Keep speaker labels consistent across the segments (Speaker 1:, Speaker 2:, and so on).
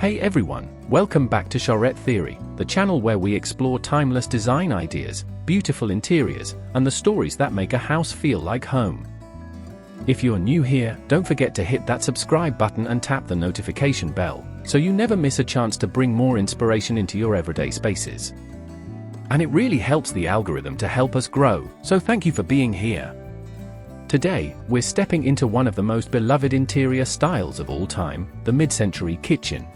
Speaker 1: Hey everyone, welcome back to Charette Theory, the channel where we explore timeless design ideas, beautiful interiors, and the stories that make a house feel like home. If you're new here, don't forget to hit that subscribe button and tap the notification bell, so you never miss a chance to bring more inspiration into your everyday spaces. And it really helps the algorithm to help us grow, so thank you for being here. Today, we're stepping into one of the most beloved interior styles of all time, the mid-century kitchen.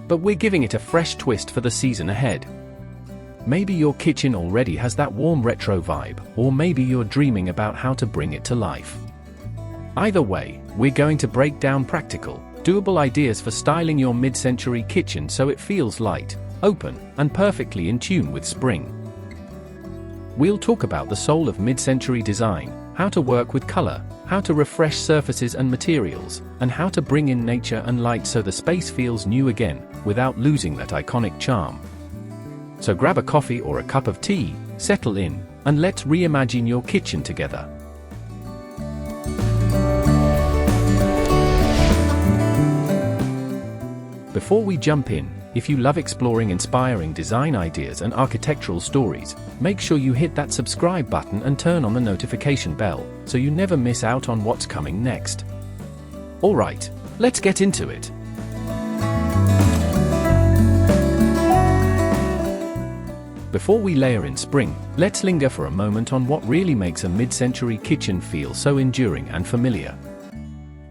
Speaker 1: But we're giving it a fresh twist for the season ahead. Maybe your kitchen already has that warm retro vibe, or maybe you're dreaming about how to bring it to life. Either way, we're going to break down practical, doable ideas for styling your mid-century kitchen so it feels light, open, and perfectly in tune with spring. We'll talk about the soul of mid-century design, how to work with color, how to refresh surfaces and materials, and how to bring in nature and light so the space feels new again, without losing that iconic charm. So grab a coffee or a cup of tea, settle in, and let's reimagine your kitchen together. Before we jump in, if you love exploring inspiring design ideas and architectural stories, make sure you hit that subscribe button and turn on the notification bell, so you never miss out on what's coming next. Alright, let's get into it. Before we layer in spring, let's linger for a moment on what really makes a mid-century kitchen feel so enduring and familiar.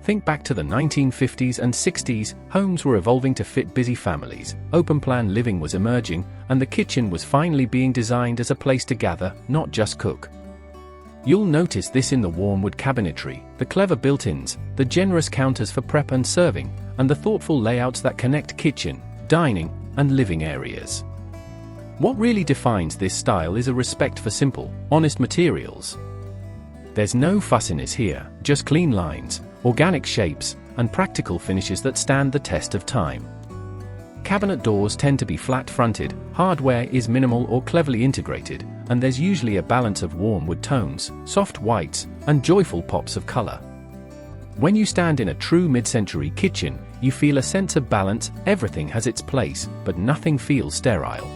Speaker 1: Think back to the 1950s and 60s, homes were evolving to fit busy families, open-plan living was emerging, and the kitchen was finally being designed as a place to gather, not just cook. You'll notice this in the warm wood cabinetry, the clever built-ins, the generous counters for prep and serving, and the thoughtful layouts that connect kitchen, dining, and living areas. What really defines this style is a respect for simple, honest materials. There's no fussiness here, just clean lines, organic shapes, and practical finishes that stand the test of time. Cabinet doors tend to be flat-fronted, hardware is minimal or cleverly integrated, and there's usually a balance of warm wood tones, soft whites, and joyful pops of color. When you stand in a true mid-century kitchen, you feel a sense of balance, everything has its place, but nothing feels sterile.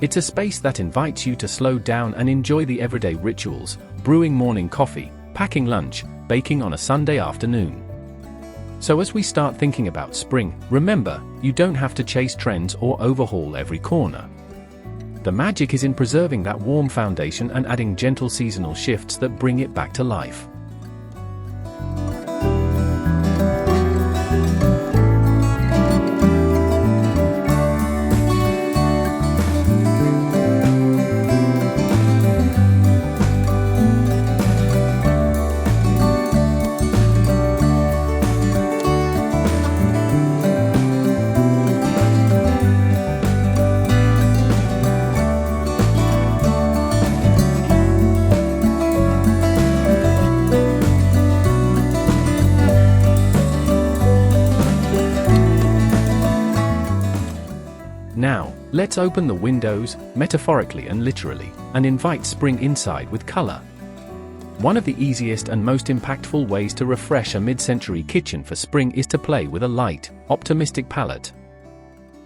Speaker 1: It's a space that invites you to slow down and enjoy the everyday rituals, brewing morning coffee, packing lunch, baking on a Sunday afternoon. So as we start thinking about spring, remember, you don't have to chase trends or overhaul every corner. The magic is in preserving that warm foundation and adding gentle seasonal shifts that bring it back to life. Now, let's open the windows, metaphorically and literally, and invite spring inside with color. One of the easiest and most impactful ways to refresh a mid-century kitchen for spring is to play with a light, optimistic palette.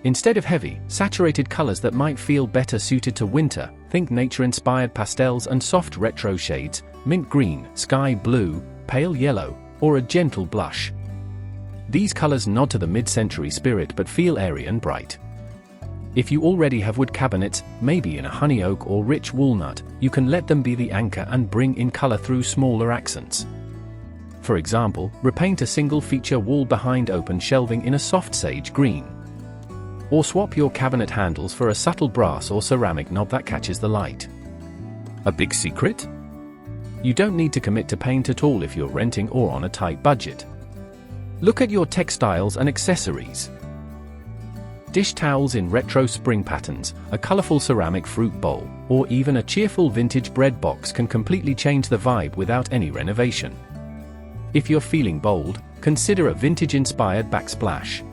Speaker 1: Instead of heavy, saturated colors that might feel better suited to winter, think nature-inspired pastels and soft retro shades, mint green, sky blue, pale yellow, or a gentle blush. These colors nod to the mid-century spirit but feel airy and bright. If you already have wood cabinets, maybe in a honey oak or rich walnut, you can let them be the anchor and bring in color through smaller accents. For example, repaint a single feature wall behind open shelving in a soft sage green. Or swap your cabinet handles for a subtle brass or ceramic knob that catches the light. A big secret? You don't need to commit to paint at all if you're renting or on a tight budget. Look at your textiles and accessories. Dish towels in retro spring patterns, a colorful ceramic fruit bowl, or even a cheerful vintage bread box can completely change the vibe without any renovation. If you're feeling bold, consider a vintage-inspired backsplash.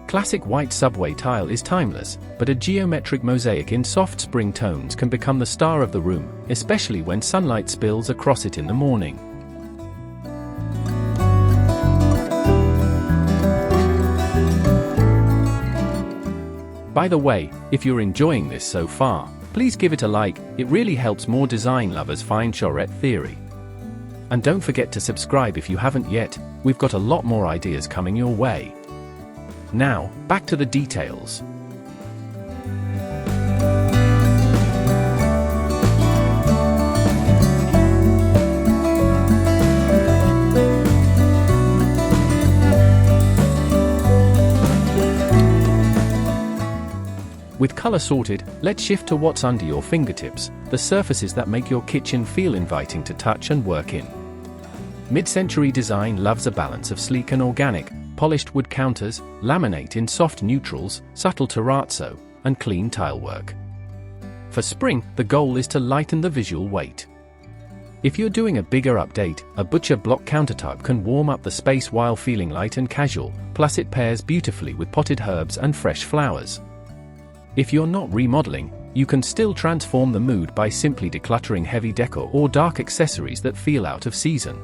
Speaker 1: Classic white subway tile is timeless, but a geometric mosaic in soft spring tones can become the star of the room, especially when sunlight spills across it in the morning. By the way, if you're enjoying this so far, please give it a like, it really helps more design lovers find Charette Theory. And don't forget to subscribe if you haven't yet, we've got a lot more ideas coming your way. Now, back to the details. With color sorted, let's shift to what's under your fingertips, the surfaces that make your kitchen feel inviting to touch and work in. Mid-century design loves a balance of sleek and organic, polished wood counters, laminate in soft neutrals, subtle terrazzo, and clean tilework. For spring, the goal is to lighten the visual weight. If you're doing a bigger update, a butcher block countertop can warm up the space while feeling light and casual, plus it pairs beautifully with potted herbs and fresh flowers. If you're not remodeling, you can still transform the mood by simply decluttering heavy decor or dark accessories that feel out of season.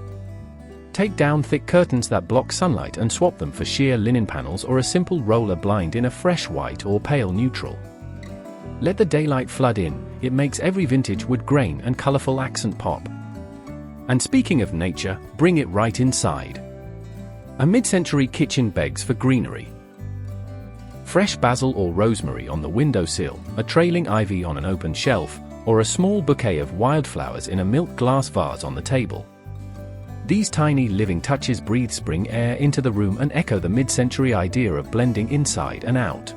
Speaker 1: Take down thick curtains that block sunlight and swap them for sheer linen panels or a simple roller blind in a fresh white or pale neutral. Let the daylight flood in, it makes every vintage wood grain and colorful accent pop. And speaking of nature, bring it right inside. A mid-century kitchen begs for greenery. Fresh basil or rosemary on the windowsill, a trailing ivy on an open shelf, or a small bouquet of wildflowers in a milk glass vase on the table. These tiny living touches breathe spring air into the room and echo the mid-century idea of blending inside and out.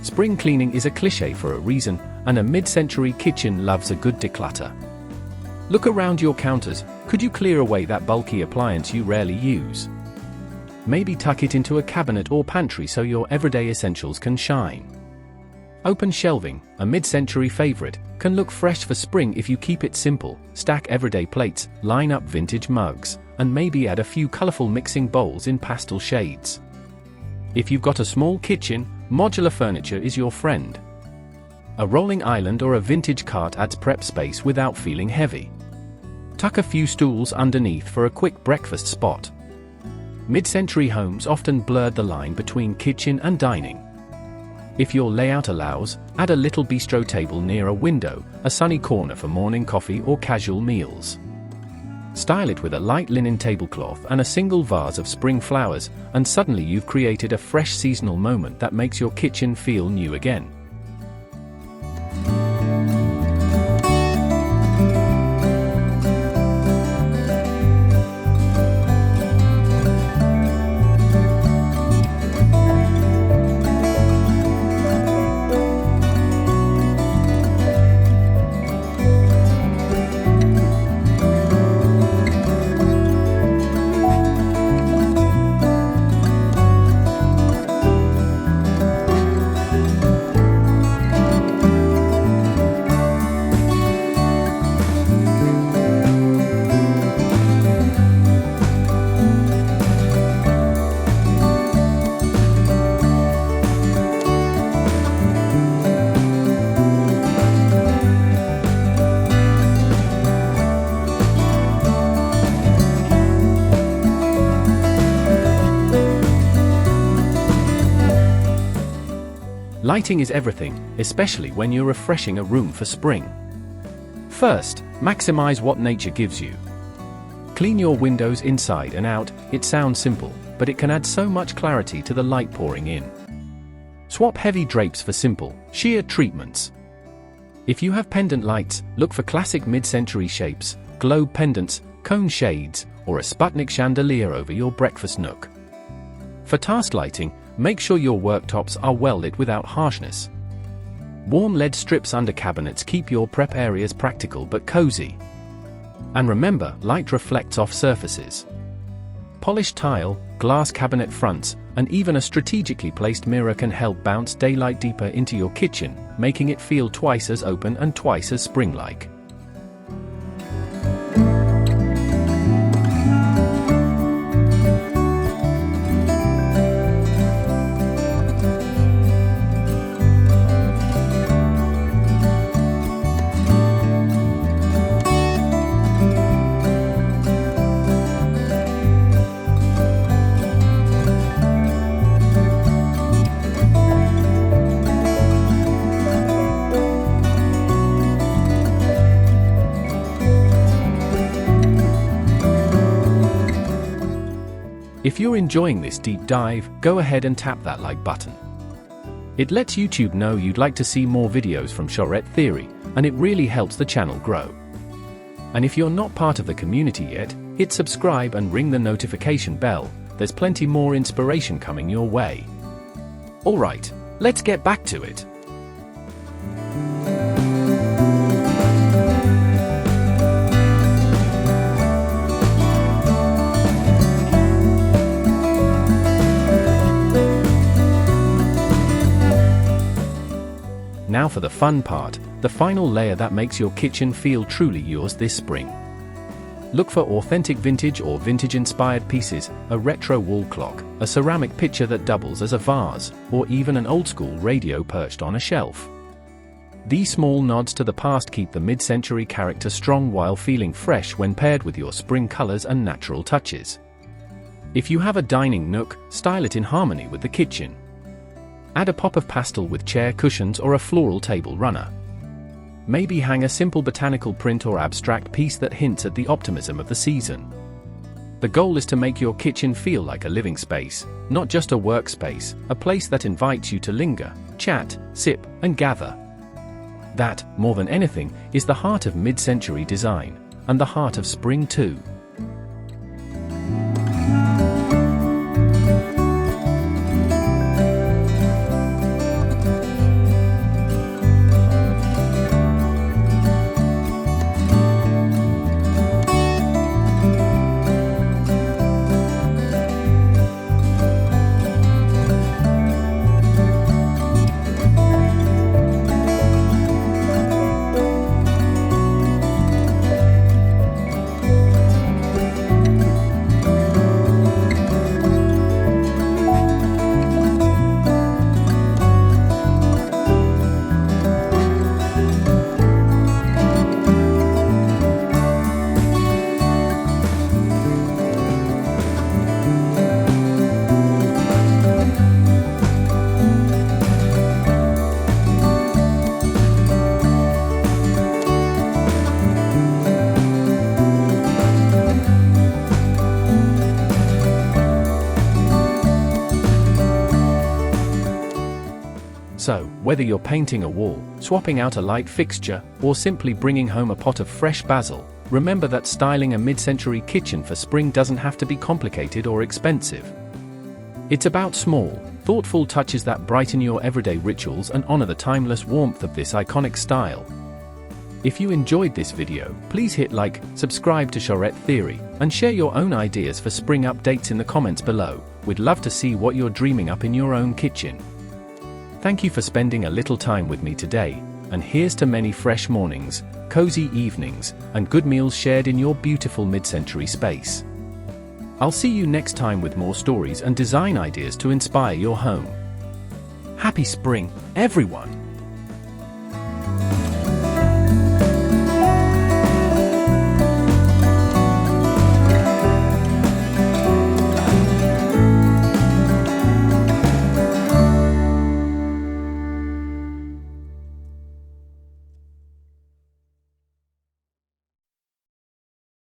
Speaker 1: Spring cleaning is a cliché for a reason, and a mid-century kitchen loves a good declutter. Look around your counters, could you clear away that bulky appliance you rarely use? Maybe tuck it into a cabinet or pantry so your everyday essentials can shine. Open shelving, a mid-century favorite, can look fresh for spring if you keep it simple, stack everyday plates, line up vintage mugs, and maybe add a few colorful mixing bowls in pastel shades. If you've got a small kitchen, modular furniture is your friend. A rolling island or a vintage cart adds prep space without feeling heavy. Tuck a few stools underneath for a quick breakfast spot. Mid-century homes often blurred the line between kitchen and dining. If your layout allows, add a little bistro table near a window, a sunny corner for morning coffee or casual meals. Style it with a light linen tablecloth and a single vase of spring flowers, and suddenly you've created a fresh seasonal moment that makes your kitchen feel new again. Lighting is everything, especially when you're refreshing a room for spring. First, maximize what nature gives you. Clean your windows inside and out. It sounds simple, but it can add so much clarity to the light pouring in. Swap heavy drapes for simple, sheer treatments. If you have pendant lights, look for classic mid-century shapes, globe pendants, cone shades, or a Sputnik chandelier over your breakfast nook. For task lighting, make sure your worktops are well lit without harshness. Warm LED strips under cabinets keep your prep areas practical but cozy. And remember, light reflects off surfaces. Polished tile, glass cabinet fronts, and even a strategically placed mirror can help bounce daylight deeper into your kitchen, making it feel twice as open and twice as spring-like. If you're enjoying this deep dive, go ahead and tap that like button. It lets YouTube know you'd like to see more videos from Charette Theory, and it really helps the channel grow. And if you're not part of the community yet, hit subscribe and ring the notification bell. There's plenty more inspiration coming your way. Alright, let's get back to it. Now for the fun part, the final layer that makes your kitchen feel truly yours this spring. Look for authentic vintage or vintage-inspired pieces, a retro wall clock, a ceramic pitcher that doubles as a vase, or even an old-school radio perched on a shelf. These small nods to the past keep the mid-century character strong while feeling fresh when paired with your spring colors and natural touches. If you have a dining nook, style it in harmony with the kitchen. Add a pop of pastel with chair cushions or a floral table runner. Maybe hang a simple botanical print or abstract piece that hints at the optimism of the season. The goal is to make your kitchen feel like a living space, not just a workspace, a place that invites you to linger, chat, sip, and gather. That, more than anything, is the heart of mid-century design, and the heart of spring too. So, whether you're painting a wall, swapping out a light fixture, or simply bringing home a pot of fresh basil, remember that styling a mid-century kitchen for spring doesn't have to be complicated or expensive. It's about small, thoughtful touches that brighten your everyday rituals and honor the timeless warmth of this iconic style. If you enjoyed this video, please hit like, subscribe to Charette Theory, and share your own ideas for spring updates in the comments below. We'd love to see what you're dreaming up in your own kitchen. Thank you for spending a little time with me today, and here's to many fresh mornings, cozy evenings, and good meals shared in your beautiful mid-century space. I'll see you next time with more stories and design ideas to inspire your home. Happy spring, everyone!